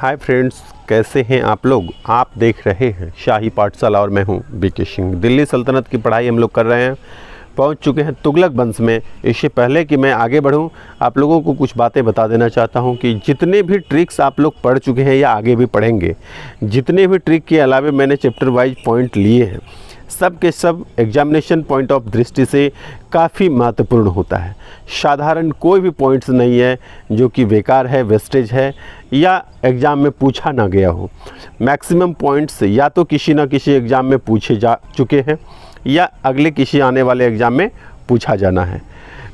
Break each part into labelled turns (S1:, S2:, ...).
S1: Hi friends, कैसे हैं आप लोग। आप देख रहे हैं शाही पाठशाला और मैं हूं बीके सिंह। दिल्ली सल्तनत की पढ़ाई हम लोग कर रहे हैं, पहुंच चुके हैं तुगलक वंश में। इससे पहले कि मैं आगे बढ़ूं, आप लोगों को कुछ बातें बता देना चाहता हूं कि जितने भी ट्रिक्स आप लोग पढ़ चुके हैं या आगे भी पढ़ेंगे, जितने भी ट्रिक के अलावा मैंने चैप्टर वाइज पॉइंट लिए हैं, सब के सब एग्जामिनेशन पॉइंट ऑफ दृष्टि से काफ़ी महत्वपूर्ण होता है। साधारण कोई भी पॉइंट्स नहीं है जो कि बेकार है, वेस्टेज है या एग्ज़ाम में पूछा ना गया हो। मैक्सिमम पॉइंट्स या तो किसी न किसी एग्ज़ाम में पूछे जा चुके हैं या अगले किसी आने वाले एग्ज़ाम में पूछा जाना है।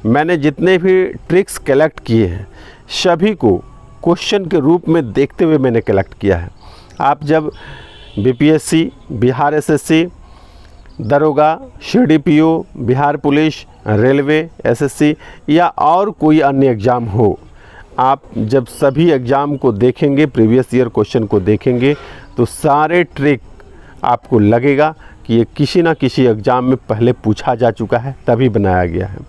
S1: मैंने जितने भी ट्रिक्स कलेक्ट किए हैं सभी को क्वेश्चन के रूप में देखते हुए मैंने कलेक्ट किया है। आप जब बीपीएससी, बिहार एसएससी, दरोगा, CDPO, Bihar police, railway, SSC या और कोई अन्य एग्ज़ाम हो, आप जब सभी एग्ज़ाम को देखेंगे, प्रीवियस ईयर क्वेश्चन को देखेंगे, तो सारे ट्रिक आपको लगेगा कि ये किसी ना किसी एग्ज़ाम में पहले पूछा जा चुका है, तभी बनाया गया है।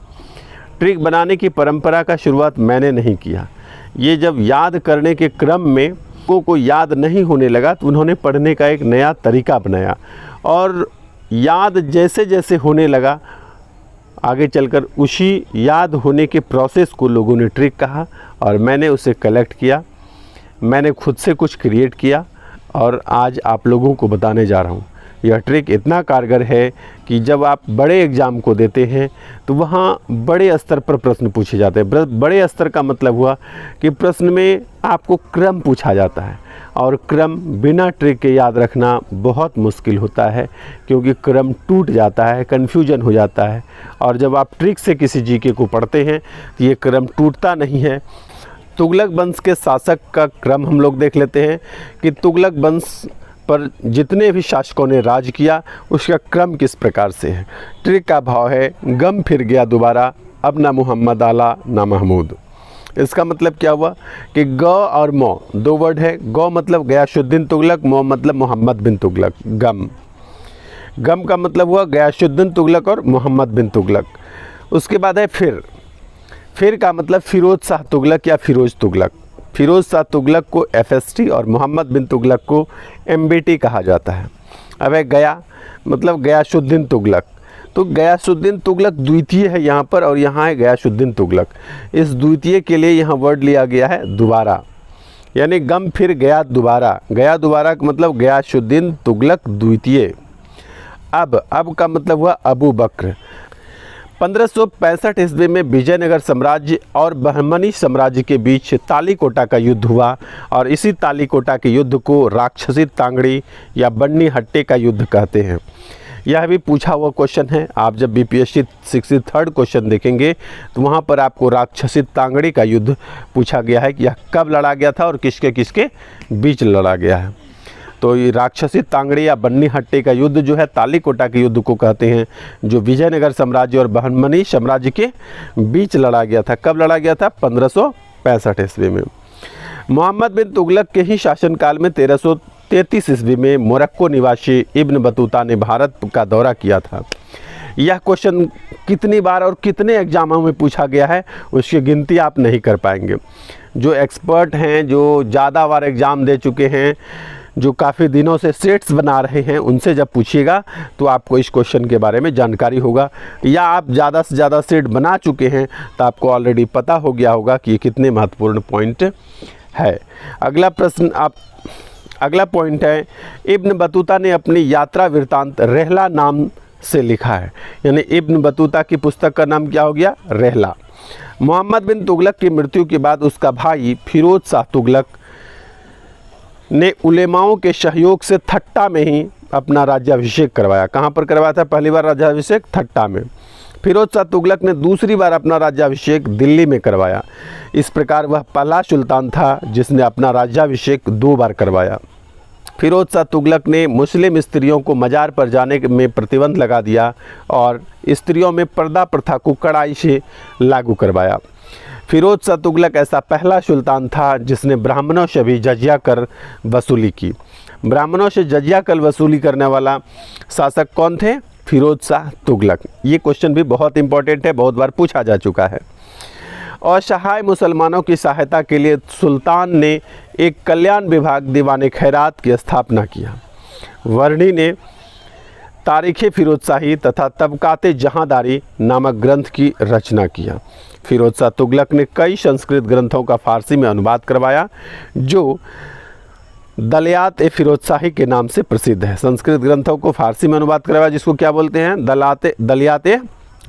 S1: ट्रिक बनाने की परंपरा का शुरुआत मैंने नहीं किया। ये जब याद करने के क्रम में को याद नहीं होने लगा तो उन्होंने पढ़ने का एक नया तरीका बनाया और याद जैसे जैसे होने लगा, आगे चलकर उसी याद होने के प्रोसेस को लोगों ने ट्रिक कहा और मैंने उसे कलेक्ट किया। मैंने खुद से कुछ क्रिएट किया और आज आप लोगों को बताने जा रहा हूँ। यह ट्रिक इतना कारगर है कि जब आप बड़े एग्ज़ाम को देते हैं तो वहाँ बड़े स्तर पर प्रश्न पूछे जाते हैं। बड़े स्तर का मतलब हुआ कि प्रश्न में आपको क्रम पूछा जाता है और क्रम बिना ट्रिक के याद रखना बहुत मुश्किल होता है, क्योंकि क्रम टूट जाता है, कन्फ्यूजन हो जाता है। और जब आप ट्रिक से किसी जीके को पढ़ते हैं तो ये क्रम टूटता नहीं है। तुगलक वंश के शासक का क्रम हम लोग देख लेते हैं कि तुगलक वंश पर जितने भी शासकों ने राज किया उसका क्रम किस प्रकार से है। ट्रिक का भाव है, गम फिर गया दोबारा, अब ना मोहम्मद आला ना महमूद। इसका मतलब क्या हुआ कि ग और मौ दो वर्ड है। ग मतलब गयासुद्दीन तुगलक, मौ मतलब मोहम्मद बिन तुगलक। गम का मतलब हुआ गयासुद्दीन तुगलक और मोहम्मद बिन तुगलक। उसके बाद है फिर का मतलब फिरोज शाह तुगलक या फिरोज तुगलक। फिरोज शाह तुगलक को एफएसटी और मोहम्मद बिन तुगलक को एमबीटी कहा जाता है। अब है गया मतलब गयासुद्दीन तुगलक, तो गयासुद्दीन तुगलक द्वितीय है यहाँ पर और यहाँ है गयासुद्दीन तुगलक। इस द्वितीय के लिए यहाँ वर्ड लिया गया है दोबारा, यानी गम फिर गया दोबारा। गया दोबारा का मतलब गयासुद्दीन तुगलक द्वितीय। अब का मतलब हुआ अबू बकर। 1565 ईस्वी में विजयनगर साम्राज्य और बहमनी साम्राज्य के बीच तालीकोटा का युद्ध हुआ और इसी तालीकोटा के युद्ध को राक्षसी तांगड़ी या बन्नी हट्टे का युद्ध कहते हैं। यह भी पूछा हुआ क्वेश्चन है। आप जब बीपीएससी 63rd क्वेश्चन देखेंगे तो वहाँ पर आपको राक्षसी तांगड़ी का युद्ध पूछा गया है कि यह कब लड़ा गया था और किसके किसके बीच लड़ा गया है। तो ये राक्षसी तांगड़ी या बन्नी हट्टे का युद्ध जो है तालीकोटा के युद्ध को कहते हैं, जो विजयनगर साम्राज्य और बहमनी साम्राज्य के बीच लड़ा गया था। कब लड़ा गया था? 1565 ईस्वी में। मोहम्मद बिन तुगलक के ही शासनकाल में 1333 ईस्वी में मोरक्को निवासी इब्न बतूता ने भारत का दौरा किया था। यह क्वेश्चन कितनी बार और कितने एग्जामों में पूछा गया है उसकी गिनती आप नहीं कर पाएंगे। जो एक्सपर्ट हैं, जो ज़्यादा बार एग्ज़ाम दे चुके हैं, जो काफ़ी दिनों से सेट्स बना रहे हैं, उनसे जब पूछिएगा तो आपको इस क्वेश्चन के बारे में जानकारी होगा। या आप ज़्यादा से ज़्यादा सेट बना चुके हैं तो आपको ऑलरेडी पता हो गया होगा कि ये कितने महत्वपूर्ण पॉइंट है। अगला पॉइंट है, इब्न बतूता ने अपनी यात्रा वृत्तांत रहला नाम से लिखा है, यानी इब्न बतूता की पुस्तक का नाम क्या हो गया? रहला। मोहम्मद बिन तुगलक की मृत्यु के बाद उसका भाई फिरोज शाह तुगलक ने उलेमाओं के सहयोग से ठट्टा में ही अपना राज्याभिषेक करवाया। कहाँ पर करवाया था पहली बार राज्याभिषेक? ठट्टा में। फिरोज शाह तुगलक ने दूसरी बार अपना राज्याभिषेक दिल्ली में करवाया। इस प्रकार वह पहला सुल्तान था जिसने अपना राज्याभिषेक 2 बार करवाया। फिरोज शाह तुगलक ने मुस्लिम स्त्रियों को मज़ार पर जाने में प्रतिबंध लगा दिया और स्त्रियों में पर्दा प्रथा को कड़ाई से लागू करवाया। फिरोज शाह तुगलक ऐसा पहला सुल्तान था जिसने ब्राह्मणों से भी जजिया कर वसूली की। ब्राह्मणों से जजिया कर वसूली करने वाला शासक कौन थे? फिरोज शाह तुगलक। ये क्वेश्चन भी बहुत इंपॉर्टेंट है, बहुत बार पूछा जा चुका है। असहाय मुसलमानों की सहायता के लिए सुल्तान ने एक कल्याण विभाग दीवाने खैरात की स्थापना किया। वर्णी ने तारीख़ फिरोज़शाही तथा तबकाते जहांदारी नामक ग्रंथ की रचना किया। फिरोज़ शाह तुगलक ने कई संस्कृत ग्रंथों का फ़ारसी में अनुवाद करवाया जो दलियात ए फिरोज़शाही के नाम से प्रसिद्ध है। संस्कृत ग्रंथों को फ़ारसी में अनुवाद करवाया जिसको क्या बोलते हैं, दलियात ए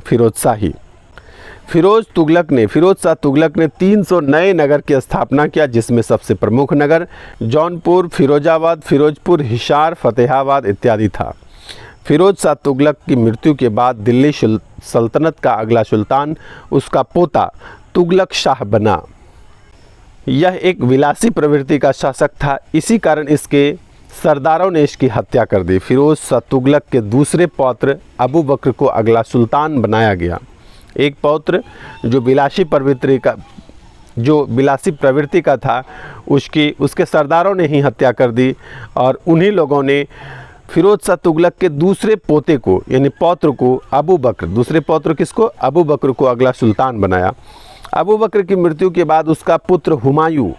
S1: फिरोज़शाही। फिरोज़ शाह तुगलक ने 300 नए नगर की स्थापना किया जिसमें सबसे प्रमुख नगर जौनपुर, फिरोजाबाद, फिरोजपुर, हिसार, फतेहाबाद इत्यादि था। फिरोज़ शाह तुगलक की मृत्यु के बाद दिल्ली सल्तनत का अगला सुल्तान उसका पोता तुगलक शाह बना। यह एक विलासी प्रवृत्ति का शासक था, इसी कारण इसके सरदारों ने इसकी हत्या कर दी। फिरोज़ शाह तुगलक के दूसरे पौत्र अबू बकर को अगला सुल्तान बनाया गया। एक पौत्र जो विलासी प्रवृत्ति का था उसके सरदारों ने ही हत्या कर दी और उन्हीं लोगों ने फिरोज़ शाह तुगलक के दूसरे पोते को यानी पौत्र को अबू बकर, दूसरे पौत्र किसको, अबू बकर को अगला सुल्तान बनाया। अबू बकर की मृत्यु के बाद उसका पुत्र हुमायूं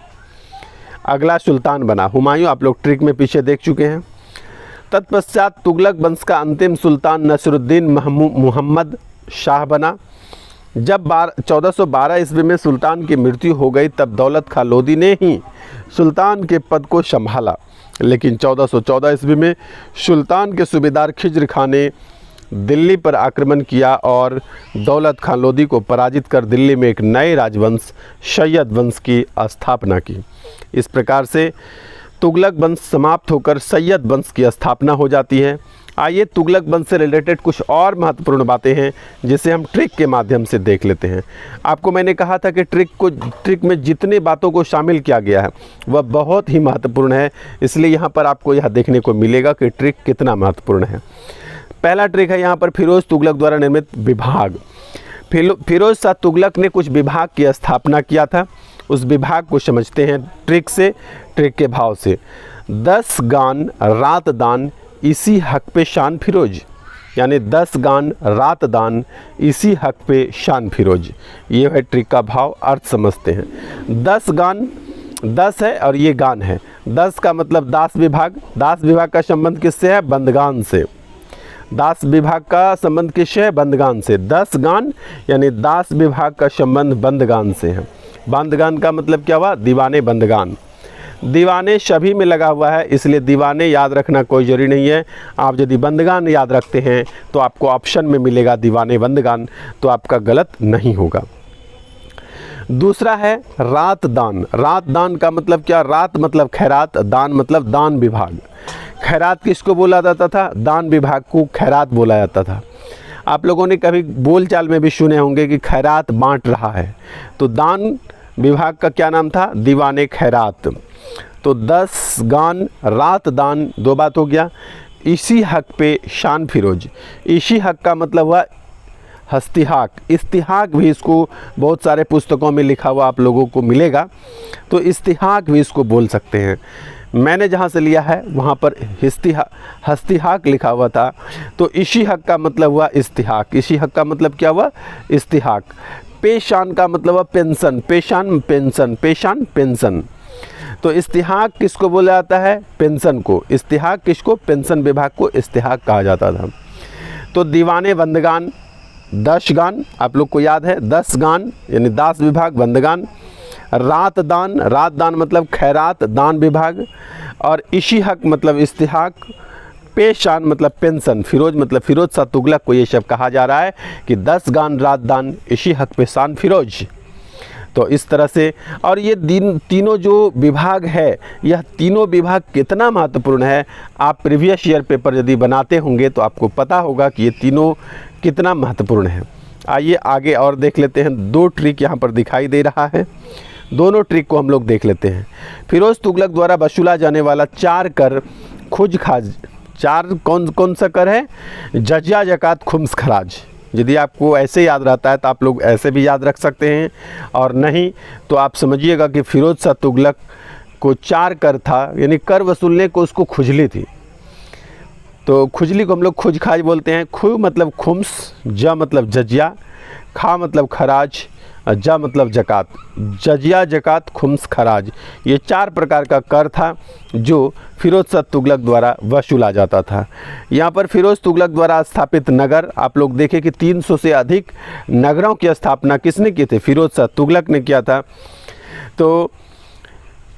S1: अगला सुल्तान बना। हुमायूं आप लोग ट्रिक में पीछे देख चुके हैं। तत्पश्चात तुगलक वंश का अंतिम सुल्तान नसरुद्दीन मुहम्मद शाह बना। जब 1412 ईस्वी में सुल्तान की मृत्यु हो गई तब दौलत खां लोदी ने ही सुल्तान के पद को संभाला, लेकिन 1414 ईस्वी में सुल्तान के सूबेदार खिज्र खां ने दिल्ली पर आक्रमण किया और दौलत खां लोदी को पराजित कर दिल्ली में एक नए राजवंश सैयद वंश की स्थापना की। इस प्रकार से तुगलक वंश समाप्त होकर सैयद वंश की स्थापना हो जाती है। आइए तुगलक वंश से रिलेटेड कुछ और महत्वपूर्ण बातें हैं जिसे हम ट्रिक के माध्यम से देख लेते हैं। आपको मैंने कहा था कि ट्रिक में जितने बातों को शामिल किया गया है वह बहुत ही महत्वपूर्ण है, इसलिए यहाँ पर आपको यह देखने को मिलेगा कि ट्रिक कितना महत्वपूर्ण है। पहला ट्रिक है यहाँ पर फिरोज़ तुगलक द्वारा निर्मित विभाग। फिरोज़ शाह तुगलक ने कुछ विभाग की स्थापना किया था, उस विभाग को समझते हैं ट्रिक के भाव से। 10 गान रात दान इसी हक पे शान फिरोज, यानी 10 गान रात दान इसी हक पे शान फिरोज, ये है ट्रिक का भाव। अर्थ समझते हैं। 10 गान, 10 है और ये गान है। 10 का मतलब दास विभाग। दास विभाग का संबंध किससे है, बंदगान से। दास विभाग का संबंध किससे है, बंदगान से। 10 गान यानी दास विभाग का संबंध बंदगान से है। बंदगान का मतलब क्या हुआ, दीवाने बंदगान। दीवाने सभी में लगा हुआ है, इसलिए दीवाने याद रखना कोई ज़रूरी नहीं है। आप यदि बंदगान याद रखते हैं तो आपको ऑप्शन में मिलेगा दीवाने बंदगान, तो आपका गलत नहीं होगा। दूसरा है रात दान। रात दान का मतलब क्या, रात मतलब खैरात, दान मतलब दान विभाग। खैरात किसको बोला जाता था, दान विभाग को खैरात बोला जाता था। आप लोगों ने कभी बोलचाल में भी सुने होंगे कि खैरात बांट रहा है, तो दान विभाग का क्या नाम था, दीवाने खैरात। तो 10 गान रात दान, दो बात हो गया। इसी हक पे शान फिरोज, इसी हक का मतलब हुआ हस्तिहाक। इस्तिहाक भी इसको बहुत सारे पुस्तकों में लिखा हुआ आप लोगों को मिलेगा, तो इस्तिहाक भी इसको बोल सकते हैं। मैंने जहाँ से लिया है वहाँ पर हस्तिहाक लिखा हुआ था, तो इसी हक का मतलब हुआ इस्तिहाक। इसी हक का मतलब क्या हुआ, इस्तिहाक। पेशान का मतलब हुआ पेंशन, पेशान पेंशन, पेशान पेंशन। तो इस्तिहाक किसको बोला जाता है, पेंशन को। इस्तिहाक किसको, पेंशन विभाग को इस्तिहाक कहा जाता था। तो दीवाने बंदगान 10 गान आप लोग को याद है, 10 गान यानी दास विभाग बंदगान। रात दान, रात दान मतलब खैरात दान विभाग। और इसी हक मतलब इस्तिहाक। पेशान मतलब पेंशन। फिरोज मतलब फिरोज शाह तुगलक को ये सब कहा जा रहा है कि 10 गान रात दान इसी हक पे शान फिरोज। तो इस तरह से, और ये तीनों जो विभाग है, यह तीनों विभाग कितना महत्वपूर्ण है, आप प्रीवियस ईयर पेपर यदि बनाते होंगे तो आपको पता होगा कि ये तीनों कितना महत्वपूर्ण है। आइए आगे और देख लेते हैं। 2 ट्रिक यहाँ पर दिखाई दे रहा है, दोनों ट्रिक को हम लोग देख लेते हैं। फिरोज़ तुगलक द्वारा वसूला जाने वाला 4 कर खुज खाज, 4 कौन सा कर है, जजिया जकात खुम्स खराज। यदि आपको ऐसे याद रहता है तो आप लोग ऐसे भी याद रख सकते हैं, और नहीं तो आप समझिएगा कि फिरोज़ शाह तुगलक को 4 कर था, यानी कर वसूलने को उसको खुजली थी। तो खुजली को हम लोग खुज खाज बोलते हैं। खु मतलब खुम्स, ज मतलब जजिया, खा मतलब खराज जा मतलब जक़ात, जजिया, ज़कात, खुम्स, खराज, ये 4 प्रकार का कर था जो फ़िरोज़ शाह तुगलक द्वारा वसूला जाता था। यहाँ पर फ़िरोज़ तुगलक द्वारा स्थापित नगर, आप लोग देखें कि 300 से अधिक नगरों की स्थापना किसने की थी? फ़िरोज़ शाह तुगलक ने किया था। तो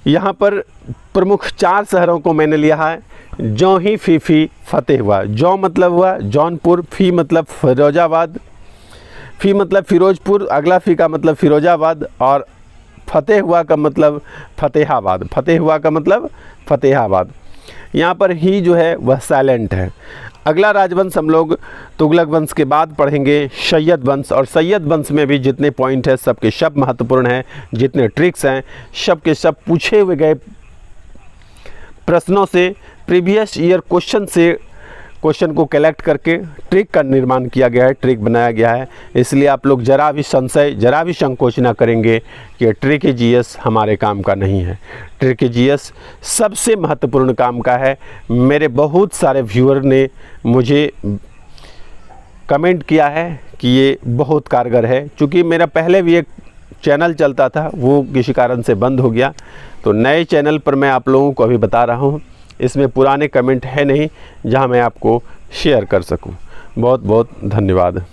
S1: यहाँ पर प्रमुख 4 शहरों को मैंने लिया है। जौं ही फी फतेह हुआ, जौं मतलब हुआ जौनपुर, फ़ी मतलब फिरोजाबाद, फ़ी मतलब फ़िरोज़पुर, अगला फ़ी का मतलब फिरोजाबाद, और फतेह हुआ का मतलब फतेहाबाद, फतेह हुआ का मतलब फतेहाबाद। यहाँ पर ही जो है वह साइलेंट है। अगला राजवंश हम लोग तुगलक वंश के बाद पढ़ेंगे सैयद वंश, और सैयद वंश में भी जितने पॉइंट हैं सबके सब महत्वपूर्ण हैं, जितने ट्रिक्स हैं सब के सब पूछे हुए गए प्रश्नों से, प्रीवियस ईयर क्वेश्चन से क्वेश्चन को कलेक्ट करके ट्रिक का निर्माण किया गया है, ट्रिक बनाया गया है। इसलिए आप लोग जरा भी संशय, जरा भी संकोच ना करेंगे कि ट्रिक जीएस हमारे काम का नहीं है। ट्रिक जीएस सबसे महत्वपूर्ण काम का है। मेरे बहुत सारे व्यूअर ने मुझे कमेंट किया है कि ये बहुत कारगर है। चूँकि मेरा पहले भी एक चैनल चलता था, वो किसी कारण से बंद हो गया, तो नए चैनल पर मैं आप लोगों को अभी बता रहा हूँ। इसमें पुराने कमेंट है नहीं जहां मैं आपको शेयर कर सकूं। बहुत बहुत धन्यवाद।